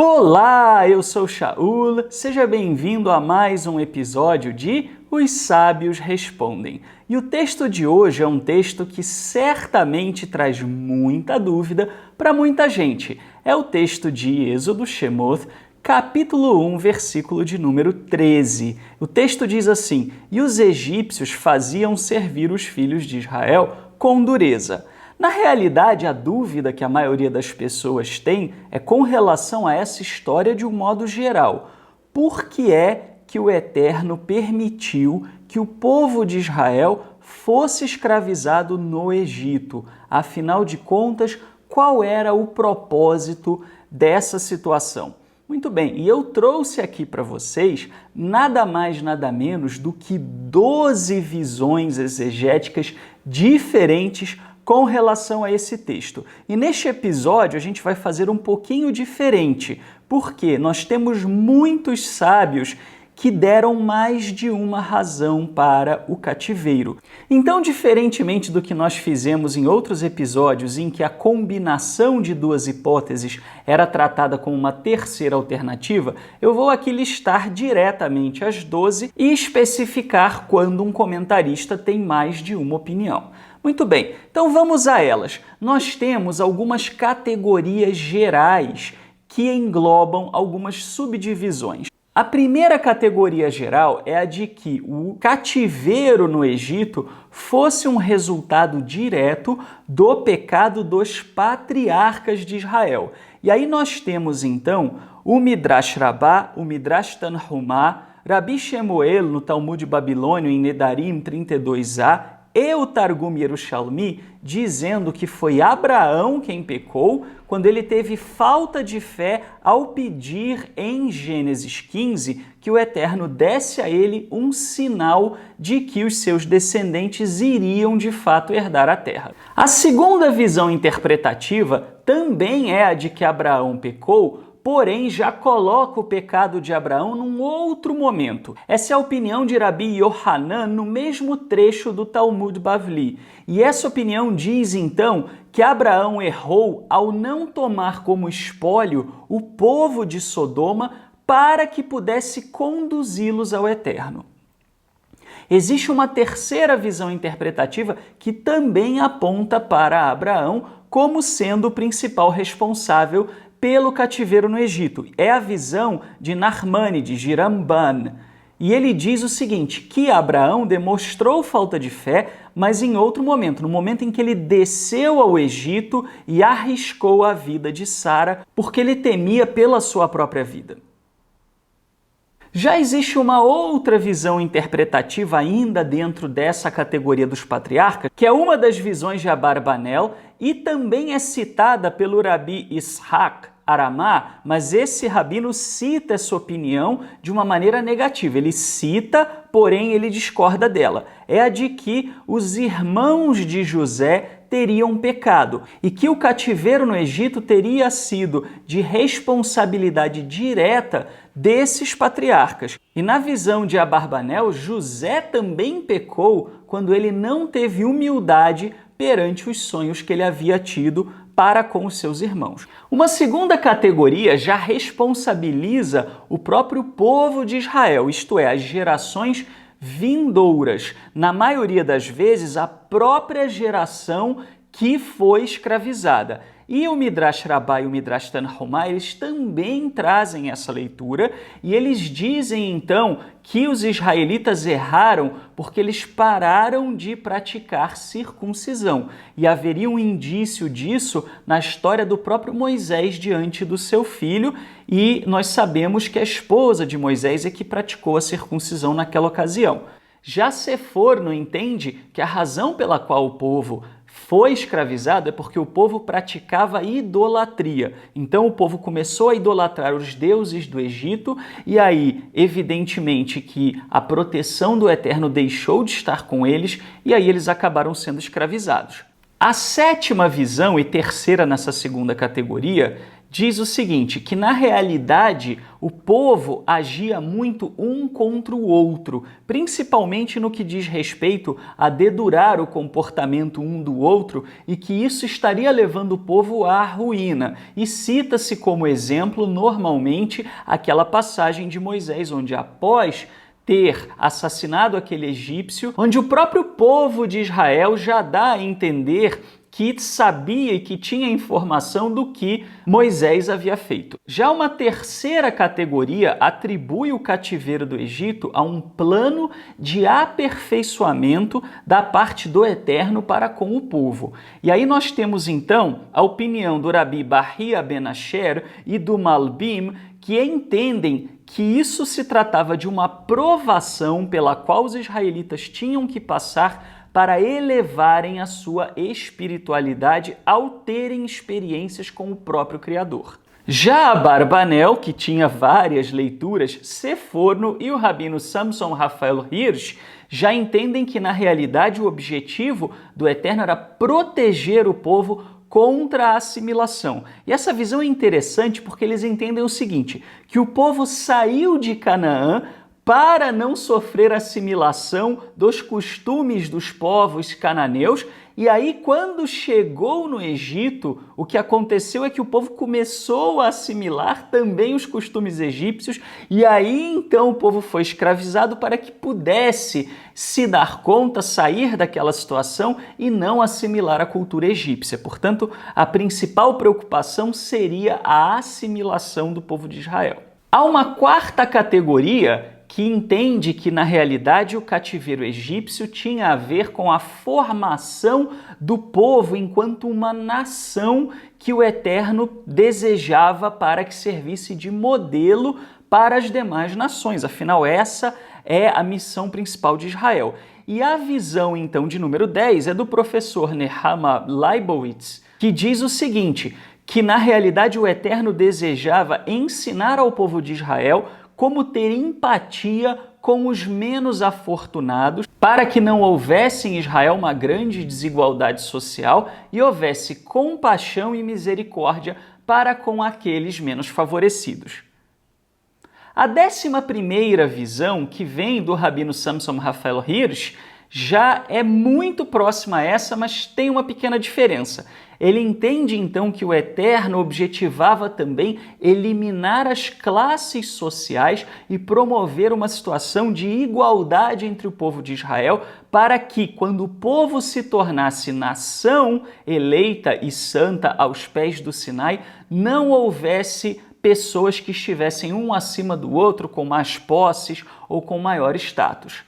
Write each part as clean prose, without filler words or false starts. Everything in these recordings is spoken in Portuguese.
Olá, eu sou Shaul, seja bem-vindo a mais um episódio de Os Sábios Respondem. E o texto de hoje é um texto que certamente traz muita dúvida para muita gente. É o texto de Êxodo, Shemoth, capítulo 1, versículo de número 13. O texto diz assim: "E os egípcios faziam servir os filhos de Israel com dureza." Na realidade, a dúvida que a maioria das pessoas tem é com relação a essa história de um modo geral. Por que é que o Eterno permitiu que o povo de Israel fosse escravizado no Egito? Afinal de contas, qual era o propósito dessa situação? Muito bem, e eu trouxe aqui para vocês nada mais, nada menos do que 12 visões exegéticas diferentes com relação a esse texto. E neste episódio a gente vai fazer um pouquinho diferente, porque nós temos muitos sábios que deram mais de uma razão para o cativeiro. Então, diferentemente do que nós fizemos em outros episódios em que a combinação de duas hipóteses era tratada como uma terceira alternativa, eu vou aqui listar diretamente as 12 e especificar quando um comentarista tem mais de uma opinião. Muito bem, então vamos a elas. Nós temos algumas categorias gerais que englobam algumas subdivisões. A primeira categoria geral é a de que o cativeiro no Egito fosse um resultado direto do pecado dos patriarcas de Israel. E aí nós temos então o Midrash Rabbah, o Midrash Tanhumá, Rabi Shemuel no Talmud Babilônio em Nedarim 32a, e o Targum Yerushalmi dizendo que foi Abraão quem pecou quando ele teve falta de fé ao pedir em Gênesis 15 que o Eterno desse a ele um sinal de que os seus descendentes iriam de fato herdar a terra. A segunda visão interpretativa também é a de que Abraão pecou, porém já coloca o pecado de Abraão num outro momento. Essa é a opinião de Rabi Yohanan no mesmo trecho do Talmud Bavli. E essa opinião diz então que Abraão errou ao não tomar como espólio o povo de Sodoma para que pudesse conduzi-los ao Eterno. Existe uma terceira visão interpretativa que também aponta para Abraão como sendo o principal responsável pelo cativeiro no Egito. É a visão de Narmanides, de Ramban. E ele diz o seguinte, que Abraão demonstrou falta de fé, mas em outro momento, no momento em que ele desceu ao Egito e arriscou a vida de Sara, porque ele temia pela sua própria vida. Já existe uma outra visão interpretativa ainda dentro dessa categoria dos patriarcas, que é uma das visões de Abarbanel e também é citada pelo Rabi Ishaq Aramá, mas esse rabino cita essa opinião de uma maneira negativa. Ele cita, porém ele discorda dela. É a de que os irmãos de José teriam pecado e que o cativeiro no Egito teria sido de responsabilidade direta desses patriarcas. E na visão de Abarbanel, José também pecou quando ele não teve humildade perante os sonhos que ele havia tido para com os seus irmãos. Uma segunda categoria já responsabiliza o próprio povo de Israel, isto é, as gerações vindouras. Na maioria das vezes, a própria geração que foi escravizada. E o Midrash Rabbah e o Midrash Tanhumá, eles também trazem essa leitura e eles dizem então que os israelitas erraram porque eles pararam de praticar circuncisão. E haveria um indício disso na história do próprio Moisés diante do seu filho, e nós sabemos que a esposa de Moisés é que praticou a circuncisão naquela ocasião. Já Seforno entende que a razão pela qual o povo foi escravizado é porque o povo praticava idolatria. Então o povo começou a idolatrar os deuses do Egito e aí, evidentemente, que a proteção do Eterno deixou de estar com eles e aí eles acabaram sendo escravizados. A sétima visão e terceira nessa segunda categoria diz o seguinte, que na realidade o povo agia muito um contra o outro, principalmente no que diz respeito a dedurar o comportamento um do outro e que isso estaria levando o povo à ruína. E cita-se como exemplo, normalmente, aquela passagem de Moisés, onde após ter assassinado aquele egípcio, onde o próprio povo de Israel já dá a entender que sabia e que tinha informação do que Moisés havia feito. Já uma terceira categoria atribui o cativeiro do Egito a um plano de aperfeiçoamento da parte do Eterno para com o povo. E aí nós temos então a opinião do Rabi Bahia Ben Asher e do Malbim, que entendem que isso se tratava de uma provação pela qual os israelitas tinham que passar para elevarem a sua espiritualidade ao terem experiências com o próprio Criador. Já Abarbanel, que tinha várias leituras, Seforno e o rabino Samson Raphael Hirsch já entendem que na realidade o objetivo do Eterno era proteger o povo contra a assimilação. E essa visão é interessante porque eles entendem o seguinte, que o povo saiu de Canaã para não sofrer assimilação dos costumes dos povos cananeus, e aí quando chegou no Egito, o que aconteceu é que o povo começou a assimilar também os costumes egípcios, e aí então o povo foi escravizado para que pudesse se dar conta, sair daquela situação e não assimilar a cultura egípcia. Portanto, a principal preocupação seria a assimilação do povo de Israel. Há uma quarta categoria que entende que, na realidade, o cativeiro egípcio tinha a ver com a formação do povo enquanto uma nação que o Eterno desejava para que servisse de modelo para as demais nações. Afinal, essa é a missão principal de Israel. E a visão, então, de número 10 é do professor Nehama Leibowitz, que diz o seguinte, que, na realidade, o Eterno desejava ensinar ao povo de Israel como ter empatia com os menos afortunados, para que não houvesse em Israel uma grande desigualdade social e houvesse compaixão e misericórdia para com aqueles menos favorecidos. A 11ª visão, que vem do rabino Samson Raphael Hirsch, já é muito próxima a essa, mas tem uma pequena diferença. Ele entende então que o Eterno objetivava também eliminar as classes sociais e promover uma situação de igualdade entre o povo de Israel, para que, quando o povo se tornasse nação eleita e santa aos pés do Sinai, não houvesse pessoas que estivessem um acima do outro com mais posses ou com maior status.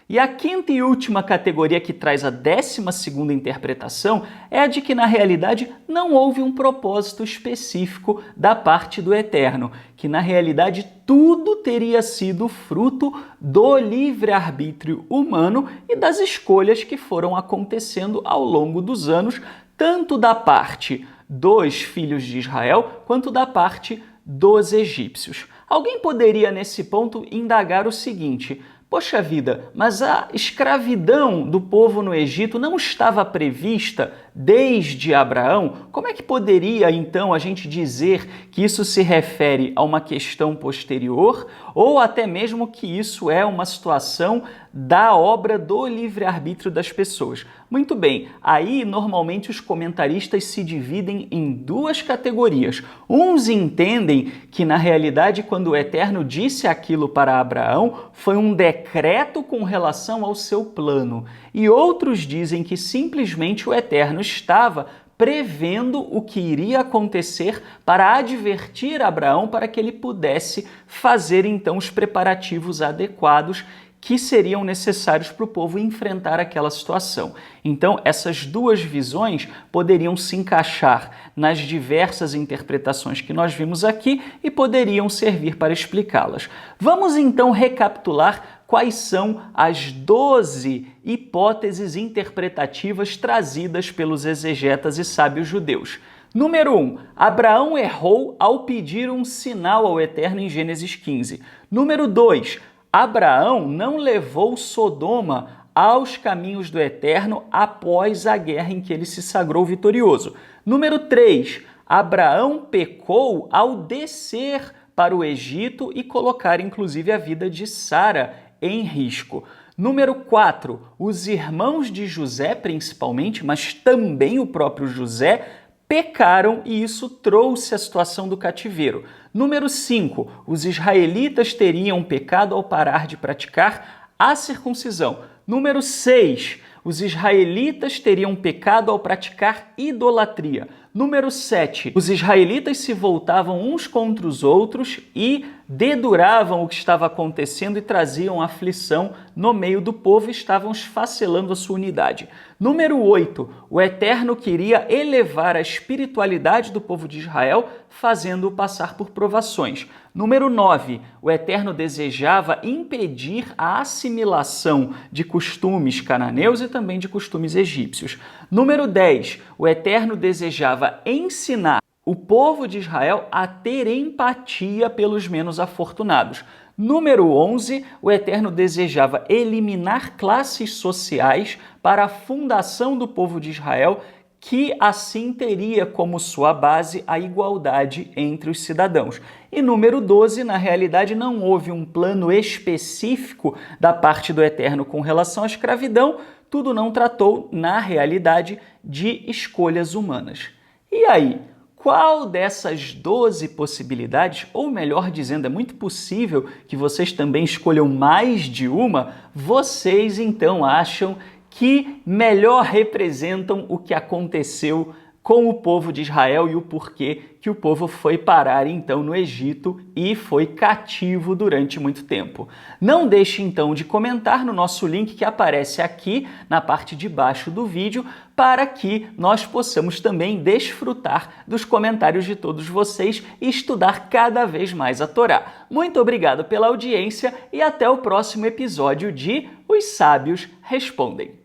E a quinta e última categoria que traz a 12ª interpretação é a de que, na realidade, não houve um propósito específico da parte do Eterno, que, na realidade, tudo teria sido fruto do livre-arbítrio humano e das escolhas que foram acontecendo ao longo dos anos, tanto da parte dos filhos de Israel quanto da parte dos egípcios. Alguém poderia, nesse ponto, indagar o seguinte: poxa vida, mas a escravidão do povo no Egito não estava prevista desde Abraão? Como é que poderia, então, a gente dizer que isso se refere a uma questão posterior ou até mesmo que isso é uma situação da obra do livre-arbítrio das pessoas? Muito bem, aí normalmente os comentaristas se dividem em duas categorias. Uns entendem que, na realidade, quando o Eterno disse aquilo para Abraão, foi um decreto com relação ao seu plano. E outros dizem que simplesmente o Eterno estava prevendo o que iria acontecer para advertir Abraão para que ele pudesse fazer então os preparativos adequados que seriam necessários para o povo enfrentar aquela situação. Então, essas duas visões poderiam se encaixar nas diversas interpretações que nós vimos aqui e poderiam servir para explicá-las. Vamos então recapitular quais são as 12 hipóteses interpretativas trazidas pelos exegetas e sábios judeus. Número 1. Abraão errou ao pedir um sinal ao Eterno em Gênesis 15. Número 2. Abraão não levou Sodoma aos caminhos do Eterno após a guerra em que ele se sagrou vitorioso. Número 3. Abraão pecou ao descer para o Egito e colocar inclusive a vida de Sara em risco. Número 4, os irmãos de José principalmente, mas também o próprio José, pecaram e isso trouxe a situação do cativeiro. Número 5, os israelitas teriam pecado ao parar de praticar a circuncisão. Número 6, os israelitas teriam pecado ao praticar idolatria. Número 7, os israelitas se voltavam uns contra os outros e deduravam o que estava acontecendo e traziam aflição no meio do povo e estavam esfacelando a sua unidade. Número 8, o Eterno queria elevar a espiritualidade do povo de Israel, fazendo-o passar por provações. Número 9, o Eterno desejava impedir a assimilação de costumes cananeus e também de costumes egípcios. Número 10, o Eterno desejava ensinar o povo de Israel a ter empatia pelos menos afortunados. Número 11, o Eterno desejava eliminar classes sociais para a fundação do povo de Israel, que assim teria como sua base a igualdade entre os cidadãos. E número 12, na realidade não houve um plano específico da parte do Eterno com relação à escravidão, tudo não tratou, na realidade, de escolhas humanas. E aí? Qual dessas 12 possibilidades, ou melhor dizendo, é muito possível que vocês também escolham mais de uma, vocês então acham que melhor representam o que aconteceu com o povo de Israel e o porquê que o povo foi parar então no Egito e foi cativo durante muito tempo. Não deixe então de comentar no nosso link que aparece aqui na parte de baixo do vídeo para que nós possamos também desfrutar dos comentários de todos vocês e estudar cada vez mais a Torá. Muito obrigado pela audiência e até o próximo episódio de Os Sábios Respondem.